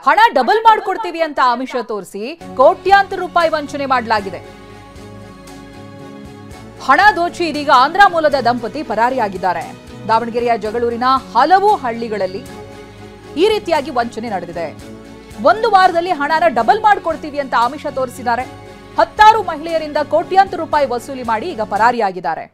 ಹಣ ಡಬಲ್ ಮಾಡ್ಕೊಡ್ತೀವಿ ಅಂತ ಆಮಿಷ ತೋರಿಸಿ ಕೋಟ್ಯಾಂತರ ರೂಪಾಯಿ ವಂಚನೆ ಮಾಡಲಾಗಿದೆ. ಹಣ ದೋಚಿ ಇದೀಗ ಆಂಧ್ರ ಮೂಲದ ದಂಪತಿ ಪರಾರಿಯಾಗಿದ್ದಾರೆ. ದಾವಣಗೆರೆಯ ಜಗಳೂರಿನ ಹಲವು ಹಳ್ಳಿಗಳಲ್ಲಿ ಈ ರೀತಿಯಾಗಿ ವಂಚನೆ ನಡೆದಿದೆ. ಒಂದು ವಾರದಲ್ಲಿ ಹಣನ ಡಬಲ್ ಮಾಡ್ಕೊಡ್ತೀವಿ ಅಂತ ಆಮಿಷ ತೋರಿಸಿದ್ದಾರೆ. 10 ಮಹಿಳೆಯರಿಂದ ಕೋಟ್ಯಾಂತರ ರೂಪಾಯಿ ವಸೂಲಿ ಮಾಡಿ ಈಗ ಪರಾರಿಯಾಗಿದ್ದಾರೆ.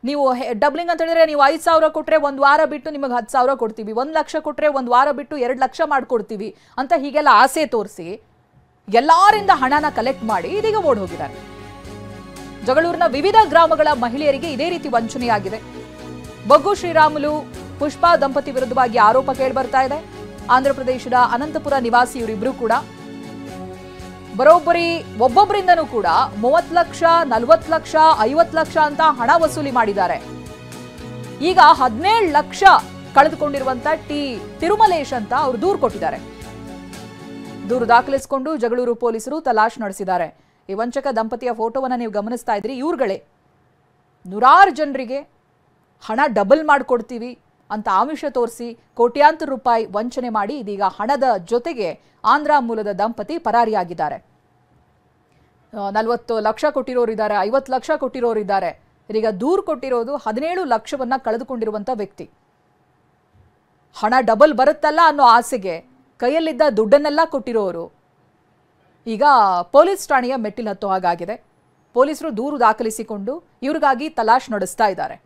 ನೀವು ಡಬ್ಲಿಂಗ್ ಅಂತ ಹೇಳಿದ್ರೆ ನೀವು 5,000 ಕೊಟ್ರೆ ಒಂದು ವಾರ ಬಿಟ್ಟು ನಿಮಗೆ 10,000 ಕೊಡ್ತೀವಿ, 1 ಲಕ್ಷ ಕೊಟ್ರೆ ಒಂದು ವಾರ ಬಿಟ್ಟು 2 ಲಕ್ಷ ಮಾಡ್ಕೊಡ್ತೀವಿ ಅಂತ ಹೀಗೆಲ್ಲ ಆಸೆ ತೋರಿಸಿ ಎಲ್ಲರಿಂದ ಹಣನ ಕಲೆಕ್ಟ್ ಮಾಡಿ ಇದೀಗ ಓಡ್ ಹೋಗಿದ್ದಾರೆ. ಜಗಳೂರಿನ ವಿವಿಧ ಗ್ರಾಮಗಳ ಮಹಿಳೆಯರಿಗೆ ಇದೇ ರೀತಿ ವಂಚನೆಯಾಗಿದೆ. ಬಗ್ಗು ಶ್ರೀರಾಮುಲು ಪುಷ್ಪಾ ದಂಪತಿ ವಿರುದ್ಧವಾಗಿ ಆರೋಪ ಕೇಳಿ ಬರ್ತಾ ಇದೆ. ಆಂಧ್ರ ಪ್ರದೇಶದ ಅನಂತಪುರ ನಿವಾಸಿ ಇವರಿಬ್ರು ಕೂಡ ಬರೋಬ್ಬರಿ ಒಬ್ಬೊಬ್ಬರಿಂದನೂ ಕೂಡ 30 ಲಕ್ಷ 40 ಲಕ್ಷ 50 ಲಕ್ಷ ಅಂತ ಹಣ ವಸೂಲಿ ಮಾಡಿದ್ದಾರೆ. ಈಗ 17 ಲಕ್ಷ ಕಳೆದುಕೊಂಡಿರುವಂತ ತಿರುಮಲೇಶ್ ಅಂತ ಅವರು ದೂರು ಕೊಟ್ಟಿದ್ದಾರೆ. ದೂರು ದಾಖಲಿಸಿಕೊಂಡು ಜಗಳೂರು ಪೊಲೀಸರು ತಲಾಶ್ ನಡೆಸಿದ್ದಾರೆ. ಈ ವಂಚಕ ದಂಪತಿಯ ಫೋಟೋವನ್ನ ನೀವು ಗಮನಿಸ್ತಾ ಇದ್ರಿ. ಇವ್ರುಗಳೇ ನೂರಾರು ಜನರಿಗೆ ಹಣ ಡಬಲ್ ಮಾಡಿಕೊಡ್ತೀವಿ ಅಂತ ಆಮಿಷ ತೋರಿಸಿ ಕೋಟ್ಯಾಂತರ ರೂಪಾಯಿ ವಂಚನೆ ಮಾಡಿ ಇದೀಗ ಹಣದ ಜೊತೆಗೆ ಆಂಧ್ರ ಮೂಲದ ದಂಪತಿ ಪರಾರಿಯಾಗಿದ್ದಾರೆ. 40 ಲಕ್ಷ ಕೊಟ್ಟಿರೋರಿದ್ದಾರೆ, 50 ಲಕ್ಷ ಕೊಟ್ಟಿರೋರಿದ್ದಾರೆ. ಇದೀಗ ದೂರು ಕೊಟ್ಟಿರೋದು 17 ಲಕ್ಷವನ್ನ ಕಳೆದುಕೊಂಡಿರುವಂತ ವ್ಯಕ್ತಿ. ಹಣ ಡಬಲ್ ಬರುತ್ತಲ್ಲ ಅನ್ನೋ ಆಸೆಗೆ ಕೈಯಲ್ಲಿದ್ದ ದುಡ್ಡನ್ನೆಲ್ಲ ಕೊಟ್ಟಿರೋರು ಈಗ ಪೊಲೀಸ್ ಠಾಣೆಯ ಮೆಟ್ಟಿಲು ಹತ್ತೋ ಹಾಗಾಗಿದೆ. ಪೊಲೀಸರು ದೂರು ದಾಖಲಿಸಿಕೊಂಡು ಇವ್ರಿಗಾಗಿ ತಲಾಶ್ ನಡೆಸ್ತಾ ಇದ್ದಾರೆ.